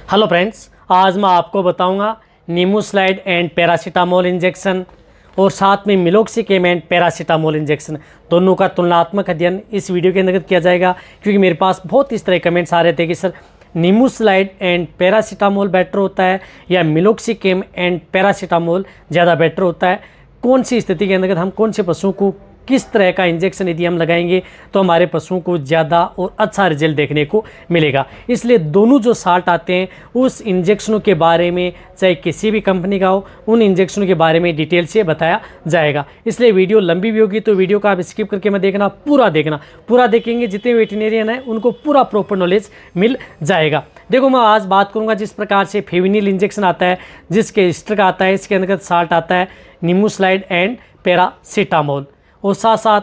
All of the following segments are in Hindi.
हेलो फ्रेंड्स, आज मैं आपको बताऊंगा नीमूस्लाइड एंड पैरासीटामोल इंजेक्शन और साथ में मिलोक्सिकेम एंड पैरासीटामोल इंजेक्शन दोनों का तुलनात्मक अध्ययन इस वीडियो के अंतर्गत किया जाएगा। क्योंकि मेरे पास बहुत इस तरह कमेंट्स आ रहे थे कि सर नीमूस्लाइड एंड पैरासीटामोल बेटर होता है या मिलोक्सिकेम एंड पैरासीटामोल ज़्यादा बेटर होता है। कौन सी स्थिति के अंतर्गत हम कौन से पशुओं को किस तरह का इंजेक्शन यदि हम लगाएंगे तो हमारे पशुओं को ज़्यादा और अच्छा रिजल्ट देखने को मिलेगा। इसलिए दोनों जो साल्ट आते हैं उस इंजेक्शनों के बारे में, चाहे किसी भी कंपनी का हो, उन इंजेक्शनों के बारे में डिटेल से बताया जाएगा। इसलिए वीडियो लंबी भी होगी तो वीडियो को आप स्किप करके मत देखना, पूरा देखेंगे। जितने वेटरनरियन हैं उनको पूरा प्रॉपर नॉलेज मिल जाएगा। देखो, मैं आज बात करूँगा जिस प्रकार से फेविनिल इंजेक्शन आता है, जिसके एस्टर आता है, इसके अंतर्गत साल्ट आता है नीमूस्लाइड एंड पैरासीटामोल, और साथ साथ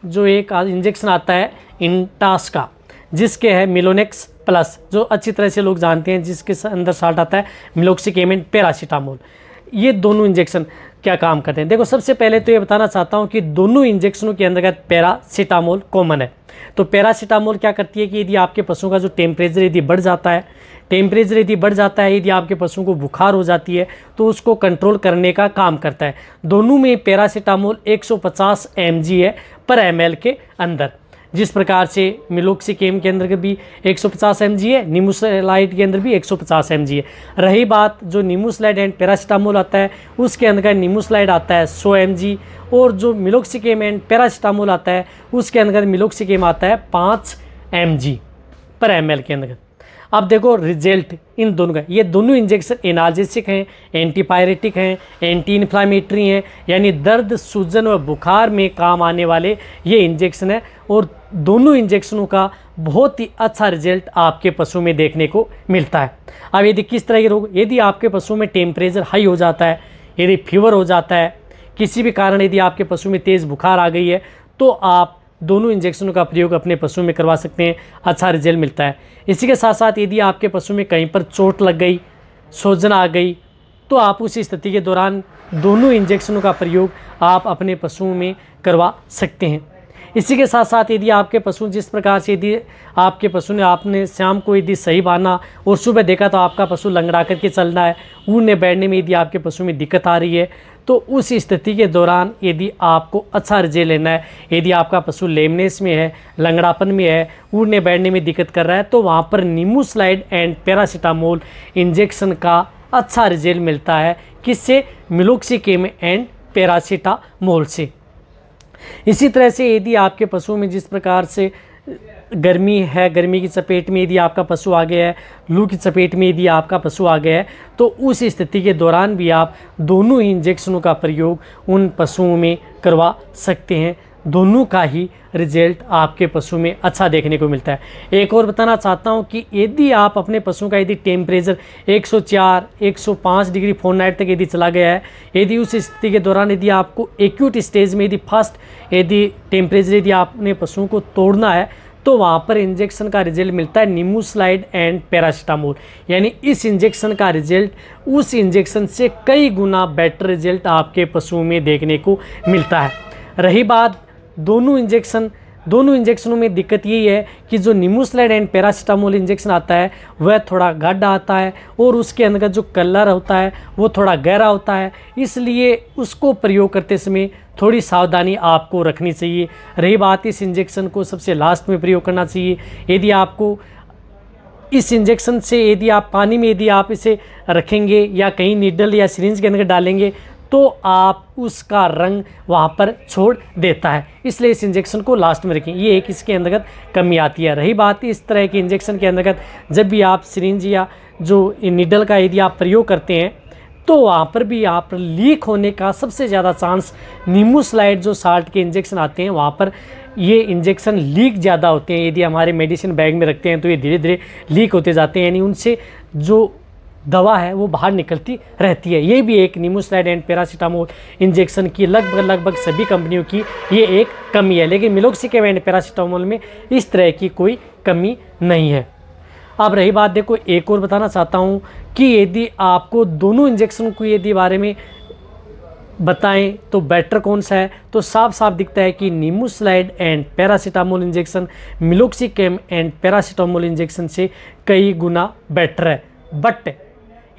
जो एक इंजेक्शन आता है इंटास का, जिसके है मिलोनेक्स प्लस, जो अच्छी तरह से लोग जानते हैं, जिसके अंदर साल्ट आता है मिलोक्सिकेम एंड पैरासीटामोल। ये दोनों इंजेक्शन क्या काम करते हैं? देखो, सबसे पहले तो ये बताना चाहता हूँ कि दोनों इंजेक्शनों के अंतर्गत पैरासीटामोल कॉमन है। तो पैरासीटामोल क्या करती है कि यदि आपके पशुओं का जो टेम्परेचर यदि बढ़ जाता है, यदि आपके पशुओं को बुखार हो जाती है तो उसको कंट्रोल करने का काम करता है। दोनों में पैरासीटामोल 150 mg है पर ml के अंदर, जिस प्रकार से मिलोक्सिकेम के अंदर भी 150 mg है, नीमूस्लाइड के अंदर भी 150 mg है। रही बात जो नीमूस्लाइड एंड पैरासीटामोल आता है, उसके अंदर नीमूस्लाइड आता है 100 mg, और जो मिलोक्सिकेम एंड पैरासीटामोल आता है उसके अंदर मिलोक्सिकेम आता है 5 mg पर ml के अंदर। अब देखो रिजल्ट इन दोनों का, ये दोनों इंजेक्शन एनाल्जेसिक हैं, एंटीपायरेटिक हैं, एंटी इन्फ्लामेटरी हैं, यानी दर्द, सूजन व बुखार में काम आने वाले ये इंजेक्शन है। और दोनों इंजेक्शनों का बहुत ही अच्छा रिजल्ट आपके पशु में देखने को मिलता है। अब यदि किस तरह के रोग, यदि आपके पशु में टेम्परेचर हाई हो जाता है, यदि फीवर हो जाता है, किसी भी कारण यदि आपके पशु में तेज़ बुखार आ गई है, तो आप दोनों इंजेक्शनों का प्रयोग अपने पशु में करवा सकते हैं, अच्छा रिजल्ट मिलता है। इसी के साथ साथ यदि आपके पशु में कहीं पर चोट लग गई, सूजन आ गई, तो आप उस स्थिति के दौरान दोनों इंजेक्शनों का प्रयोग आप अपने पशुओं में करवा सकते हैं। इसी के साथ साथ यदि आपके पशु, जिस प्रकार से यदि आपके पशु ने, आपने शाम को यदि सही बांधा और सुबह देखा तो आपका पशु लंगड़ा करके चल रहा है, उड़ने बैठने में यदि आपके पशु में दिक्कत आ रही है, तो उस स्थिति के दौरान यदि आपको अच्छा रिजल्ट लेना है, यदि आपका पशु लेमनेस में है, लंगड़ापन में है, उड़ने बैठने में दिक्कत कर रहा है, तो वहाँ पर नीमूस्लाइड एंड पैरासीटामोल इंजेक्शन का अच्छा रिजल्ट मिलता है। किससे? मिलोक्सिकेम एंड पैरासीटामोल से। इसी तरह से यदि आपके पशु में जिस प्रकार से गर्मी है, गर्मी की चपेट में यदि आपका पशु आ गया है, लू की चपेट में यदि आपका पशु आ गया है, तो उस स्थिति के दौरान भी आप दोनों ही इंजेक्शनों का प्रयोग उन पशुओं में करवा सकते हैं। दोनों का ही रिजल्ट आपके पशु में अच्छा देखने को मिलता है। एक और बताना चाहता हूं कि यदि आप अपने पशु का यदि टेम्परेचर 104, 105 डिग्री फ़ारेनहाइट तक यदि चला गया है, यदि उस स्थिति के दौरान यदि आपको एक्यूट स्टेज में यदि फर्स्ट यदि टेम्परेचर यदि आपने पशुओं को तोड़ना है, तो वहाँ पर इंजेक्शन का रिजल्ट मिलता है नीमूस्लाइड एंड पैरासीटामोल। यानी इस इंजेक्शन का रिजल्ट उस इंजेक्शन से कई गुना बेटर रिजल्ट आपके पशुओं में देखने को मिलता है। रही बात दोनों इंजेक्शनों में दिक्कत यही है कि जो नीमूस्लाइड एंड पैरासीटामोल इंजेक्शन आता है वह थोड़ा गाढ़ा आता है और उसके अंदर जो कलर होता है वो थोड़ा गहरा होता है, इसलिए उसको प्रयोग करते समय थोड़ी सावधानी आपको रखनी चाहिए। रही बात, इस इंजेक्शन को सबसे लास्ट में प्रयोग करना चाहिए। यदि आपको इस इंजेक्शन से यदि आप पानी में यदि आप इसे रखेंगे या कहीं नीडल या सिरिंज के अंदर डालेंगे तो आप उसका रंग वहाँ पर छोड़ देता है, इसलिए इस इंजेक्शन को लास्ट में रखें। ये एक इसके अंतर्गत कमी आती है। रही बात इस तरह के इंजेक्शन के अंतर्गत, जब भी आप सिरिंज या जो निडल का यदि आप प्रयोग करते हैं तो वहाँ पर भी आप लीक होने का सबसे ज़्यादा चांस, नीमूस्लाइड जो साल्ट के इंजेक्शन आते हैं वहाँ पर ये इंजेक्शन लीक ज़्यादा होते हैं। यदि हमारे मेडिसिन बैग में रखते हैं तो ये धीरे धीरे लीक होते जाते हैं, यानी उनसे जो दवा है वो बाहर निकलती रहती है। ये भी एक नीमूस्लाइड एंड पैरासीटामोल इंजेक्शन की लगभग सभी कंपनियों की ये एक कमी है, लेकिन मिलोक्सिकेम एंड पैरासीटामोल में इस तरह की कोई कमी नहीं है। अब रही बात, देखो एक और बताना चाहता हूँ कि यदि आपको दोनों इंजेक्शन को यदि बारे में बताएं तो बेटर कौन सा है, तो साफ साफ दिखता है कि nimesulide and paracetamol injection meloxicam and paracetamol injection से कई गुना बेटर है। बट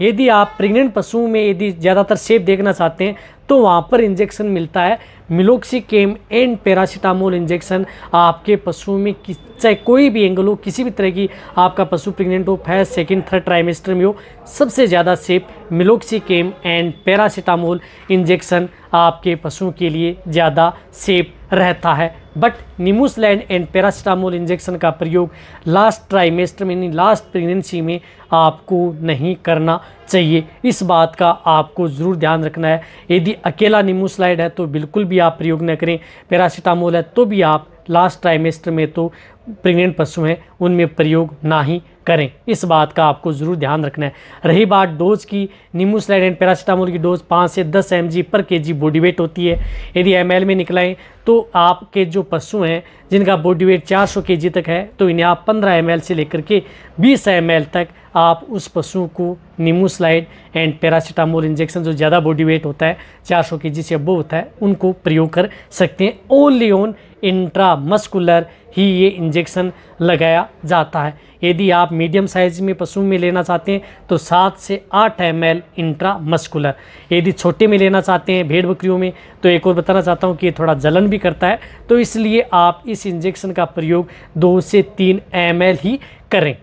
यदि आप प्रेग्नेंट पशुओं में यदि ज़्यादातर सेफ देखना चाहते हैं तो वहाँ पर इंजेक्शन मिलता है मिलोक्सिकेम एंड पैरासीटामोल इंजेक्शन। आपके पशुओं में चाहे कोई भी एंगल हो, किसी भी तरह की आपका पशु प्रेग्नेंट हो, फर्स्ट सेकंड थर्ड ट्राइमेस्टर में हो, सबसे ज़्यादा सेफ मिलोक्सिकेम एंड पैरासीटामोल इंजेक्शन आपके पशुओं के लिए ज़्यादा सेफ रहता है। But nimesulide and paracetamol injection का प्रयोग लास्ट ट्राइमेस्टर में यानी लास्ट प्रेगनेंसी में आपको नहीं करना चाहिए। इस बात का आपको ज़रूर ध्यान रखना है। यदि अकेला निमोसलाइड है तो बिल्कुल भी आप प्रयोग न करें, पैरासीटामोल है तो भी आप लास्ट ट्राइमेस्टर में तो प्रेग्नेंट पशु हैं उनमें प्रयोग ना ही करें। इस बात का आपको ज़रूर ध्यान रखना है। रही बात डोज की, निमोसलाइड एंड पैरासीटामोल की डोज 5 से 10 mg पर kg बॉडी वेट होती है। यदि ml में निकलाएं तो आपके जो पशु हैं जिनका बॉडी वेट 400 kg तक है तो इन्हें आप 15 ml से लेकर के 20 ml तक आप उस पशु को निमोसलाइड एंड पैरासीटामोल इंजेक्शन जो ज़्यादा बॉडी वेट होता है 400 kg से अबव होता है उनको प्रयोग कर सकते हैं। ओनली ऑन इंट्रामस्कुलर ही ये इंजेक्शन लगाया जाता है। यदि आप मीडियम साइज में पशु में लेना चाहते हैं तो 7 से 8 ml इंट्रामस्कुलर। यदि छोटे में लेना चाहते हैं भेड़ बकरियों में तो एक और बताना चाहता हूँ कि ये थोड़ा जलन भी करता है, तो इसलिए आप इस इंजेक्शन का प्रयोग 2 से 3 ml ही करें।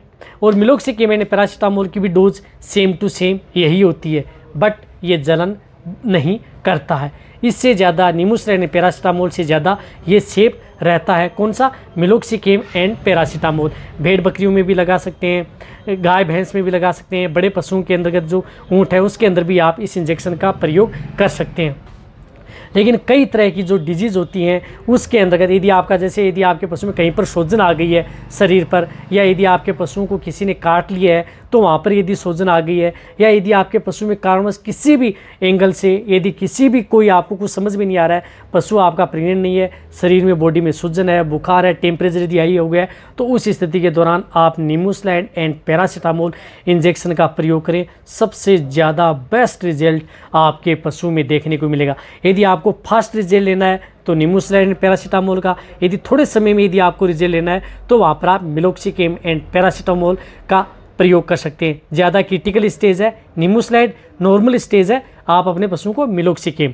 और मिलोक्सिकेम एंड पैरासीटामोल की भी डोज सेम टू सेम यही होती है, बट ये जलन नहीं करता है। इससे ज़्यादा निमोसलाइड पैरासीटामोल से ज़्यादा ये सेफ रहता है। कौन सा? मिलोक्सिकेम एंड पैरासीटामोल। भेड़ बकरियों में भी लगा सकते हैं, गाय भैंस में भी लगा सकते हैं, बड़े पशुओं के अंतर्गत जो ऊँट है उसके अंदर भी आप इस इंजेक्शन का प्रयोग कर सकते हैं। लेकिन कई तरह की जो डिजीज़ होती हैं उसके अंतर्गत यदि आपका जैसे यदि आपके पशु में कहीं पर सूजन आ गई है शरीर पर, या यदि आपके पशुओं को किसी ने काट लिया है तो वहाँ पर यदि सूजन आ गई है, या यदि आपके पशु में कारणवश किसी भी एंगल से यदि किसी भी कोई आपको कुछ समझ में नहीं आ रहा है, पशु आपका प्रेग्नेंट नहीं है, शरीर में बॉडी में सूजन है, बुखार है, टेम्परेचर यदि हाई हो गया है, तो उस स्थिति के दौरान आप निमोसलाइड एंड पैरासीटामोल इंजेक्शन का प्रयोग करें। सबसे ज़्यादा बेस्ट रिजल्ट आपके पशु में देखने को मिलेगा। यदि आपको फास्ट रिजल्ट लेना है तो निमोसलाइड एंड पैरासीटामोल का, यदि थोड़े समय में यदि आपको रिजल्ट लेना है तो वहाँ पर आप मिलोक्सिकेम एंड पैरासीटामोल का प्रयोग कर सकते हैं। ज़्यादा क्रिटिकल स्टेज है निमोसलाइड, नॉर्मल स्टेज है आप अपने पशुओं को मिलोक्सिकेम।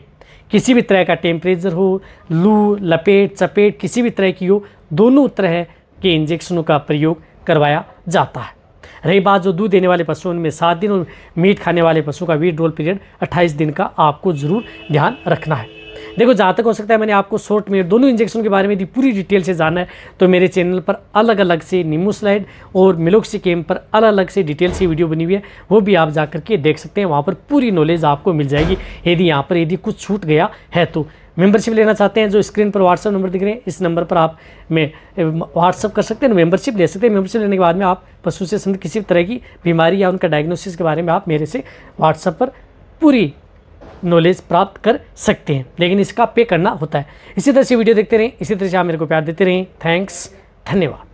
किसी भी तरह का टेम्परेचर हो, लू, लपेट, चपेट किसी भी तरह की हो, दोनों तरह के इंजेक्शनों का प्रयोग करवाया जाता है। रही बात जो दूध देने वाले पशुओं में 7 दिन और मीट खाने वाले पशुओं का विड्रॉल पीरियड 28 दिन का आपको ज़रूर ध्यान रखना है। देखो जहाँ तक हो सकता है मैंने आपको शॉर्ट में दोनों इंजेक्शन के बारे में यदि पूरी डिटेल से जानना है तो मेरे चैनल पर अलग अलग से निमोसलाइड और मिलोक्सिकेम पर अलग अलग से डिटेल से वीडियो बनी हुई है, वो भी आप जाकर के देख सकते हैं। वहाँ पर पूरी नॉलेज आपको मिल जाएगी। यदि यहाँ पर यदि कुछ छूट गया है तो मेंबरशिप लेना चाहते हैं जो स्क्रीन पर व्हाट्सअप नंबर दिख रहे हैं, इस नंबर पर आप में व्हाट्सअप कर सकते हैं, मेंबरशिप ले सकते हैं। मेंबरशिप लेने के बाद में आप पशु से संबंधित किसी तरह की बीमारी या उनका डायग्नोसिस के बारे में आप मेरे से व्हाट्सअप पर पूरी नॉलेज प्राप्त कर सकते हैं, लेकिन इसका पे करना होता है। इसी तरह से वीडियो देखते रहें, इसी तरह से आप मेरे को प्यार देते रहें। थैंक्स, धन्यवाद।